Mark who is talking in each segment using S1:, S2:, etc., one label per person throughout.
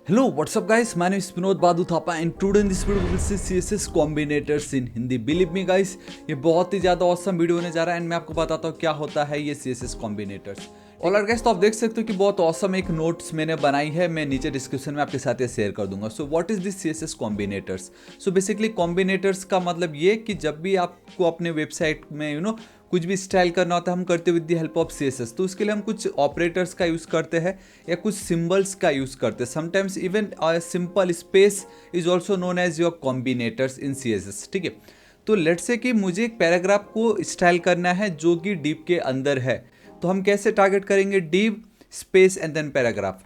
S1: Hello, what's up guys? My name is Vinod Badhu Thapa and today in this video we will see CSS combinators in Hindi. Believe me guys, ये बहुत ही ज़्यादा awesome video होने जा रहा है and मैं आपको बताता हूँ क्या होता है ये CSS combinators. ऑलराइट गाइस, तो आप देख सकते हो कि बहुत awesome एक नोट्स मैंने बनाई है, मैं नीचे डिस्क्रिप्शन में आपके साथ ये शेयर कर दूंगा. So what is this CSS combinators? So basically combinators का मतलब ये कि जब भी आपको अपने वेबसाइट में कुछ भी स्टाइल करना होता है हम करते with the help of CSS. तो उसके लिए हम कुछ ऑपरेटर्स का यूज़ करते हैं या कुछ सिंबल्स का यूज़ करते हैं. Sometimes even simple space is also known as your combinators in CSS. ठीक है, तो लेट्स से कि मुझे एक पैराग्राफ को स्टाइल करना है जो कि डिव के अंदर है. तो हम कैसे टारगेट करेंगे? Div space and then paragraph.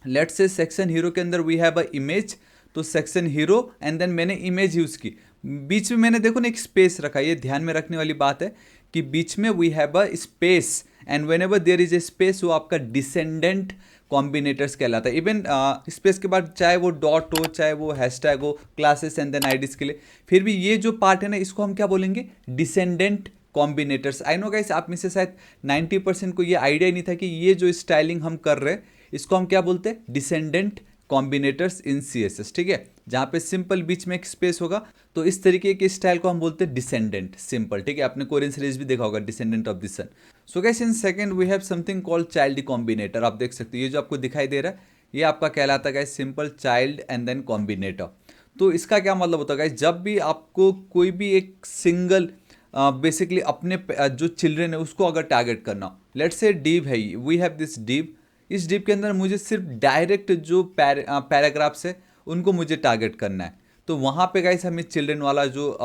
S1: Let's say section hero के अंदर वी हैव अ इमेज, तो सेक्शन हीरो एंड देन मैंने इमेज यूज़ की. बीच में मैंने देखो ना एक स्पेस रखा. ये ध्यान में रखने वाली बात है कि बीच में we have a space and whenever there is a space वो आपका डिसेंडेंट कॉम्बिनेटर्स कहलाता है. इवन स्पेस के बाद चाहे वो डॉट हो चाहे वो हैशटैग हो क्लासेस एंड देन आईडीज के लिए, फिर भी ये जो पार्ट है ना इसको हम क्या बोलेंगे? डिसेंडेंट कॉम्बिनेटर्स. आई नो गाइस, आप में से शायद 90% को ये आइडिया नहीं था कि ये जो स्टाइलिंग हम कर रहे हैं इसको हम क्या बोलते हैं? Descendant कॉम्बिनेटर्स in CSS. ठीक है, जहाँ पे सिंपल बीच में एक स्पेस होगा तो इस तरीके के स्टाइल को हम बोलते हैं डिसेंडेंट सिंपल. ठीक है, आपने कोरियन सीरीज भी देखा होगा, descendant of the sun. So guys, in second we have something called child combinator. आप देख सकते हो ये जो आपको दिखाई दे रहा है ये आपका कहलाता है guys simple child and then combinator. तो इसका क्या मतलब होता है गाइस? जब भी आपको कोई भी एक सिंगल बेसिकली अपने जो चिल्ड्रेन है उसको अगर टारगेट करना, लेट्स से डिव है, वी हैव दिस डिव. इस डिव के अंदर मुझे सिर्फ डायरेक्ट जो पैराग्राफ्स है उनको मुझे टारगेट करना है. तो वहाँ पे गाइस हमें चिल्ड्रन वाला जो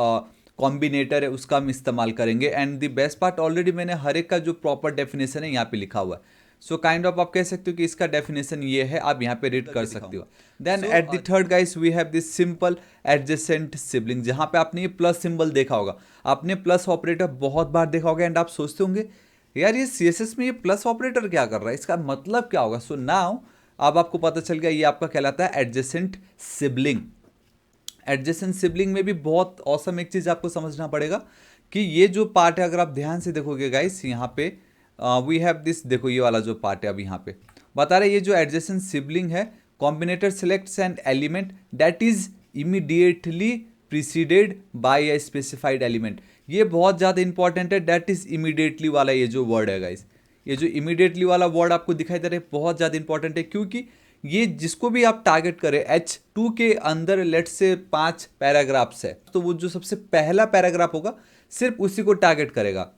S1: कॉम्बिनेटर है उसका हम इस्तेमाल करेंगे. And the best part, already मैंने हर एक का जो प्रॉपर डेफिनेशन है यहाँ पे लिखा हुआ है. सो काइंड ऑफ आप कह सकते हो कि इसका डेफिनेशन ये है, आप यहाँ पे रीड कर सकते हो. Then at the third guys we have this simple adjacent sibling. जहाँ पे आपने ये प्लस सिंबल देखा होगा, आपने प्लस ऑपरेटर बहुत बार देखा होगा एंड आप सोचते होंगे यार ये CSS में ये प्लस ऑपरेटर क्या कर रहा है, इसका मतलब क्या होगा? सो नाउ अब आपको पता चल गया, ये आपका कहलाता है एडजेसेंट सिबलिंग. एडजेसेंट सिबलिंग में भी बहुत औसम एक चीज़ आपको समझना पड़ेगा कि ये जो पार्ट है अगर आप ध्यान से देखोगे गाइस यहाँ पे वी हैव दिस. देखो ये वाला जो पार्ट है अब यहाँ पे बता रहे ये जो एडजेसेंट सिबलिंग है, combinator selects an element that is immediately preceded by a specified element. ये बहुत ज़्यादा इंपॉर्टेंट है. दैट इज इमीडिएटली वाला ये जो वर्ड है गाइस, ये जो इमीडिएटली वाला वर्ड आपको दिखाई दे रहा है बहुत ज़्यादा इंपॉर्टेंट है, क्योंकि ये जिसको भी आप टारगेट करें H2 के अंदर लेट से 5 पैराग्राफ्स है तो वो जो सबसे पहला पैराग्राफ होगा सिर्फ उसी को टारगेट करेगा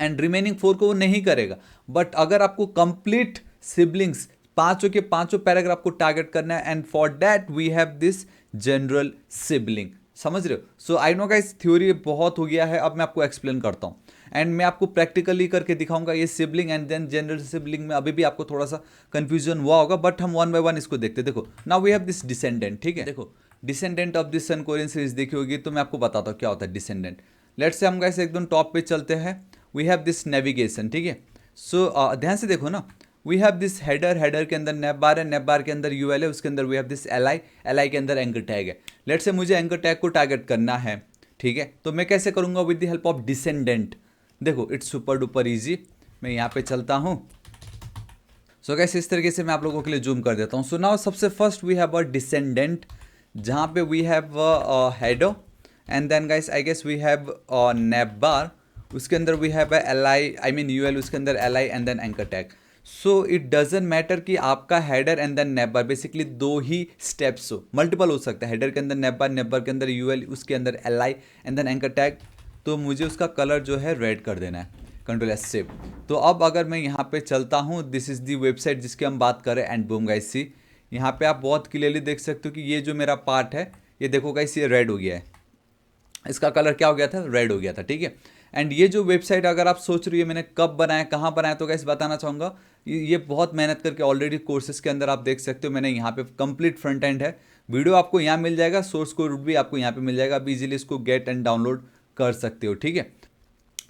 S1: एंड रिमेनिंग 4 को वो नहीं करेगा. बट अगर आपको कंप्लीट सिबलिंग्स पांचों के पांचों पैराग्राफ को टारगेट करना है and for that we have this general sibling. समझ रहे हो? So I know guys, theory बहुत हो गया है, अब मैं आपको एक्सप्लेन करता हूँ एंड मैं आपको प्रैक्टिकली करके दिखाऊंगा ये sibling and then general sibling में अभी भी आपको थोड़ा सा कंफ्यूजन हुआ होगा, बट हम वन बाय वन इसको देखते. देखो now we have this descendant. ठीक है, देखो descendant of this sun Korean series देखी होगी तो मैं आपको बताता हूँ क्या होता है डिसेंडेंट. लेट्स से हम गाइस एकदम टॉप पे चलते हैं. We have this navigation. ठीक है, सो ध्यान से देखो ना, we have this header. Header के अंदर नेव बार है, नेव बार के अंदर UL है, उसके अंदर we have this LI, LI के अंदर एंकर टैग है. लेट्स से मुझे एंकर टैग को टारगेट करना है. ठीक है, तो मैं कैसे करूंगा? With the help of descendant. देखो इट्स सुपर डुपर इजी. मैं यहाँ पे चलता हूँ. सो गाइस इस तरीके से मैं आप लोगों के लिए जूम कर देता हूँ. सो नाउ सबसे first we have a descendant जहाँ पे we have header and then guys I guess we have nav bar, उसके अंदर we have LI I mean UL, उसके अंदर LI and then anchor tag. So it doesn't matter कि आपका header and then nav bar basically दो ही steps हो, multiple हो सकता है. हेडर के अंदर नेव बार के अंदर UL, उसके अंदर LI and then anchor tag. तो मुझे उसका कलर जो है रेड कर देना है. Ctrl+S save. तो अब अगर मैं यहाँ पे चलता हूँ, दिस इज़ दी वेबसाइट जिसकी हम बात करें एंड बूम गाइस सी यहाँ पे आप बहुत क्लियरली देख सकते हो कि ये जो मेरा पार्ट है ये देखो गाइस ये रेड हो गया है. इसका कलर क्या हो गया था? रेड हो गया था. ठीक है, एंड ये जो वेबसाइट अगर आप सोच रही है मैंने कब बनाया कहाँ बनाया, तो गाइस बताना चाहूँगा ये बहुत मेहनत करके ऑलरेडी कोर्सेज के अंदर आप देख सकते हो मैंने यहाँ पे कंप्लीट फ्रंट एंड है. वीडियो आपको यहाँ मिल जाएगा, सोर्स कोड भी आपको यहाँ पे मिल जाएगा, आप इजीली इसको गेट एंड डाउनलोड कर सकते हो. ठीक है,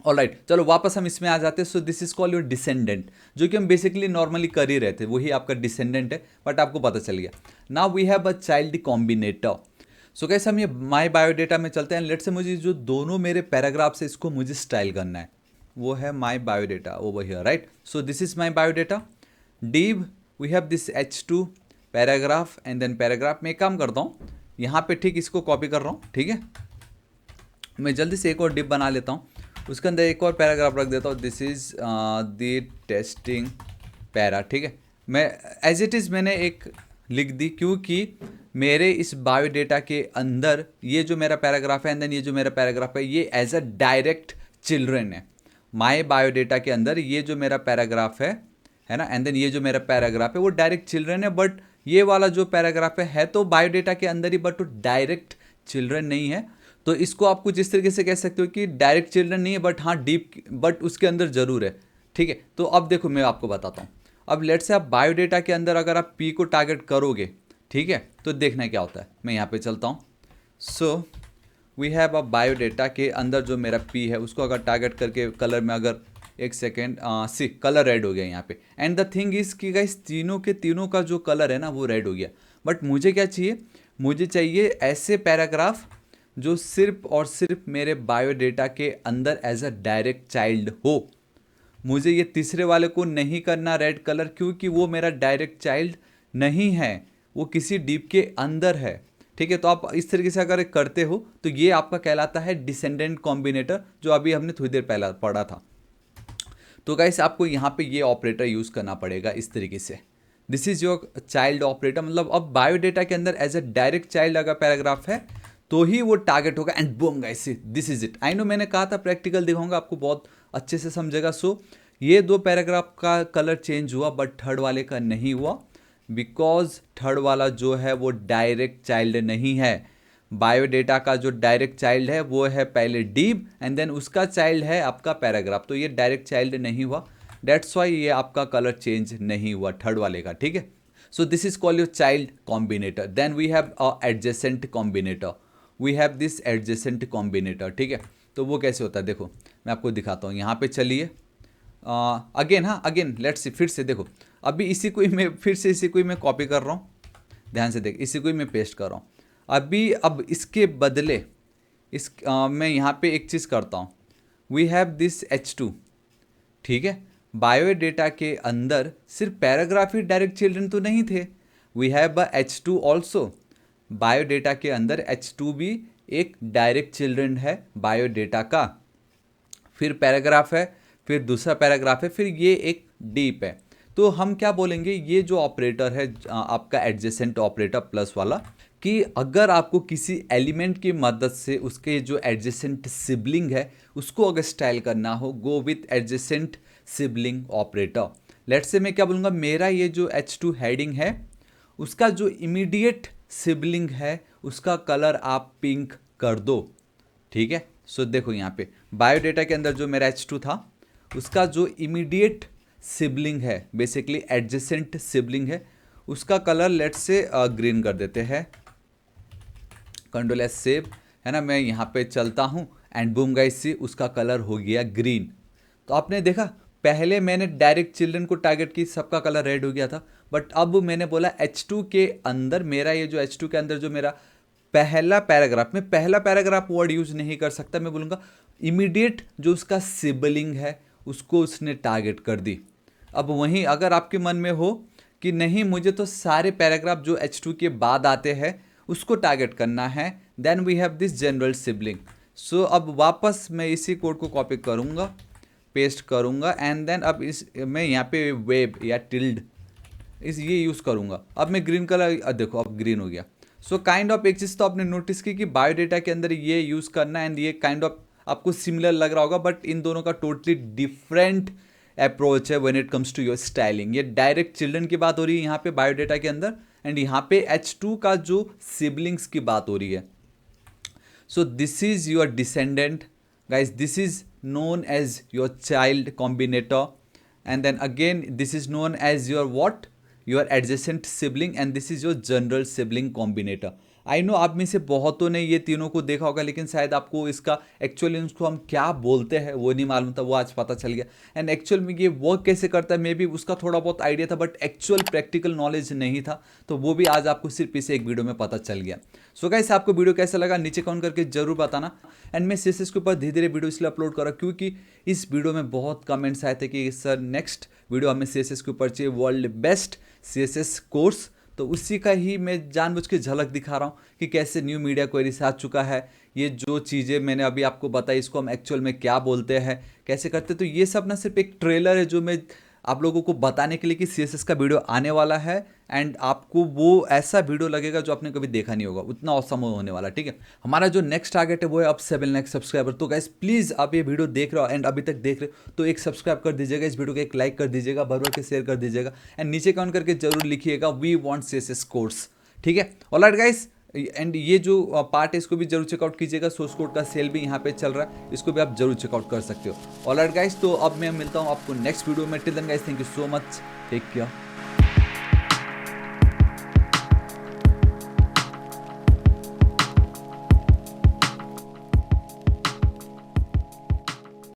S1: ऑलराइट चलो वापस हम इसमें आ जाते हैं. सो this is called your descendant, जो कि हम बेसिकली नॉर्मली कर ही रहे थे, वही आपका डिसेंडेंट है, बट आपको पता चल गया. Now we have a child combinator. So कैसे हम ये माई बायोडेटा में चलते हैं. लेट से मुझे जो दोनों मेरे पैराग्राफ्स है इसको मुझे स्टाइल करना है, वो है my biodata over here. Right, so this is my biodata. Div we have this H2, paragraph and then paragraph. मैं एक काम करता हूँ, यहाँ पे ठीक इसको कॉपी कर रहा हूँ, ठीक है। मैं जल्दी से एक और डिप बना लेता हूँ, उसके अंदर एक और पैराग्राफ रख देता हूँ, this is the testing para, ठीक है। मैं एज इट इज़ मैंने एक लिख दी, क्योंकि मेरे इस बायोडेटा के अंदर ये जो मेरा पैराग्राफ है एंड देन ये जो मेरा पैराग्राफ है, ये एज अ डायरेक्ट चिल्ड्रन है। माय बायोडेटा के अंदर ये जो मेरा पैराग्राफ है ना, एंड देन ये जो मेरा पैराग्राफ है वो डायरेक्ट चिल्ड्रन है। बट ये वाला जो पैराग्राफ है तो बायोडेटा के अंदर ही, बट वो डायरेक्ट चिल्ड्रन नहीं है। तो इसको आप कुछ इस तरीके से कह सकते हो कि डायरेक्ट चिल्ड्रन नहीं है, बट हाँ डीप, बट उसके अंदर जरूर है, ठीक है। तो अब देखो मैं आपको बताता हूँ। अब लेट्स से आप बायोडेटा के अंदर अगर आप पी को टारगेट करोगे, ठीक है, तो देखना क्या होता है। मैं यहाँ पे चलता हूँ। So we have a biodata के अंदर जो मेरा पी है उसको अगर टारगेट करके कलर में, अगर एक सेकेंड, सी कलर रेड हो गया यहाँ पे। एंड द थिंग इज कि गाइस तीनों के तीनों का जो कलर है ना वो रेड हो गया। बट मुझे क्या चाहिए, मुझे चाहिए ऐसे पैराग्राफ जो सिर्फ और सिर्फ मेरे बायोडेटा के अंदर एज अ डायरेक्ट चाइल्ड हो। मुझे ये तीसरे वाले को नहीं करना रेड कलर, क्योंकि वो मेरा डायरेक्ट चाइल्ड नहीं है, वो किसी डीप के अंदर है, ठीक है। तो आप इस तरीके से अगर करते हो तो ये आपका कहलाता है डिसेंडेंट कॉम्बिनेटर, जो अभी हमने थोड़ी देर पहले पढ़ा था। तो गाइस आपको यहाँ पे ये ऑपरेटर यूज़ करना पड़ेगा इस तरीके से। This is your child operator, मतलब अब बायोडेटा के अंदर एज अ डायरेक्ट चाइल्ड अगर पैराग्राफ है तो ही वो टारगेट होगा। And boom guys, this is it. I know मैंने कहा था प्रैक्टिकल दिखाऊंगा आपको, बहुत अच्छे से समझेगा। सो ये दो पैराग्राफ का कलर चेंज हुआ, बट थर्ड वाले का नहीं हुआ, बिकॉज थर्ड वाला जो है वो डायरेक्ट चाइल्ड नहीं है। बायोडेटा का जो डायरेक्ट चाइल्ड है वो है पहले डीप एंड देन उसका चाइल्ड है आपका पैराग्राफ, तो ये डायरेक्ट चाइल्ड नहीं हुआ। डेट्स वाई ये आपका कलर चेंज नहीं हुआ थर्ड वाले का, ठीक है। So this is called your child combinator. Then we have a adjacent combinator, we have this adjacent combinator, ठीक है। तो वो कैसे होता है देखो मैं आपको दिखाता हूँ। यहाँ पे चलिए अगेन, हाँ अगेन लेट्स सी, फिर से देखो अभी इसी को ही मैं फिर से इसी को ही मैं कॉपी कर रहा हूँ, ध्यान से देख, इसी को ही मैं पेस्ट कर रहा हूँ अभी। अब इसके बदले मैं यहाँ पे एक चीज़ करता हूँ, वी हैव दिस H2, ठीक है। बायोडेटा के अंदर सिर्फ पैराग्राफ ही डायरेक्ट चिल्ड्रन तो नहीं थे, we have H2 also. Biodata के अंदर H2 भी एक डायरेक्ट चिल्ड्रन है बायोडेटा का। फिर पैराग्राफ है, फिर दूसरा पैराग्राफ है, फिर ये एक डीप है। तो हम क्या बोलेंगे, ये जो ऑपरेटर है आपका एडजेसेंट ऑपरेटर प्लस वाला, कि अगर आपको किसी एलिमेंट की मदद से उसके जो एडजेसेंट सिबलिंग है उसको अगर स्टाइल करना हो, go with adjacent sibling operator. Let's say मैं क्या बोलूँगा, मेरा ये जो H2 हेडिंग है उसका जो इमीडिएट सिबलिंग है उसका कलर आप पिंक कर दो, ठीक है। सो देखो यहाँ पे बायोडेटा के अंदर जो मेरा H2 था उसका जो इमीडिएट सिबलिंग है, बेसिकली एडजेसेंट सिबलिंग है, उसका कलर लेट्स से ग्रीन कर देते हैं। कंट्रोल एस सेव, है ना। मैं यहाँ पे चलता हूँ एंड बूम गाइस सी उसका कलर हो गया ग्रीन। तो आपने देखा पहले मैंने डायरेक्ट चिल्ड्रन को टारगेट की, सबका कलर रेड हो गया था। बट अब मैंने बोला H2 के अंदर मेरा ये जो H2 के अंदर जो मेरा पहला पैराग्राफ, मैं पहला पैराग्राफ वर्ड यूज नहीं कर सकता, मैं बोलूँगा इमीडिएट जो उसका सिबलिंग है उसको उसने टारगेट कर दी। अब वहीं अगर आपके मन में हो कि नहीं मुझे तो सारे पैराग्राफ जो H2 के बाद आते हैं उसको टारगेट करना है, then we have this general sibling. So अब वापस मैं इसी कोड को कॉपी करूँगा, पेस्ट करूँगा एंड देन अब इस मैं यहाँ पे वेब या टिल्ड ये यूज़ करूँगा। अब मैं ग्रीन कलर, देखो अब ग्रीन हो गया। सो काइंड ऑफ एक चीज़ तो आपने नोटिस की कि बायोडेटा के अंदर ये यूज़ करना एंड ये काइंड ऑफ आपको सिमिलर लग रहा होगा, बट इन दोनों का टोटली डिफरेंट अप्रोच है when it comes to your styling. ये डायरेक्ट चिल्ड्रन की बात हो रही है यहाँ पे बायोडेटा के अंदर, एंड यहाँ पे H2 का जो सिबलिंग्स की बात हो रही है। So this is your descendant guys, this is known as your child combinator, and then again this is known as your what, your adjacent sibling, and this is your general sibling combinator. I know आप में से बहुतों ने ये तीनों को देखा होगा, लेकिन शायद आपको इसका एक्चुअली उसको हम क्या बोलते हैं वो नहीं मालूम था, वो आज पता चल गया। एंड एक्चुअल में ये वर्क कैसे करता है मे बी उसका थोड़ा बहुत आइडिया था, बट एक्चुअल प्रैक्टिकल नॉलेज नहीं था, तो वो भी आज आपको सिर्फ इसे एक वीडियो में पता चल गया। सो गाइस आपको वीडियो कैसा लगा नीचे कमेंट करके जरूर बताना। एंड मैं CSS के ऊपर धीरे धीरे वीडियो इसलिए अपलोड कर रहा क्योंकि इस वीडियो में बहुत कमेंट्स आए थे कि सर नेक्स्ट वीडियो हमें CSS के ऊपर चाहिए, वर्ल्ड बेस्ट CSS कोर्स। तो उसी का ही मैं जानबूझ के झलक दिखा रहा हूँ कि कैसे न्यू मीडिया क्वेरीज आ चुका है। ये जो चीज़ें मैंने अभी आपको बताई इसको हम एक्चुअल में क्या बोलते हैं, कैसे करते हैं, तो ये सब ना सिर्फ एक ट्रेलर है जो मैं आप लोगों को बताने के लिए कि CSS का वीडियो आने वाला है। एंड आपको वो ऐसा वीडियो लगेगा जो आपने कभी देखा नहीं होगा, उतना औसम होने वाला। ठीक है, हमारा जो नेक्स्ट टारगेट है वो है अब 7 लाख सब्सक्राइबर। तो गाइस प्लीज़ आप ये वीडियो देख रहे हो एंड अभी तक देख रहे हो तो एक सब्सक्राइब कर दीजिएगा, इस वीडियो को एक लाइक कर दीजिएगा, भर के शेयर कर दीजिएगा एंड नीचे कमेंट करके जरूर लिखिएगा वी वांट CSS कोर्स। ठीक है, ऑलराइट गाइस, एंड ये जो पार्ट है इसको भी जरूर चेकआउट कीजिएगा। सोर्स कोड का सेल भी यहाँ पे चल रहा है, इसको भी आप जरूर चेकआउट कर सकते हो। ऑलराइट गाइस, तो अब मैं मिलता हूँ आपको नेक्स्ट वीडियो में। Till then guys, thank you so much, take care.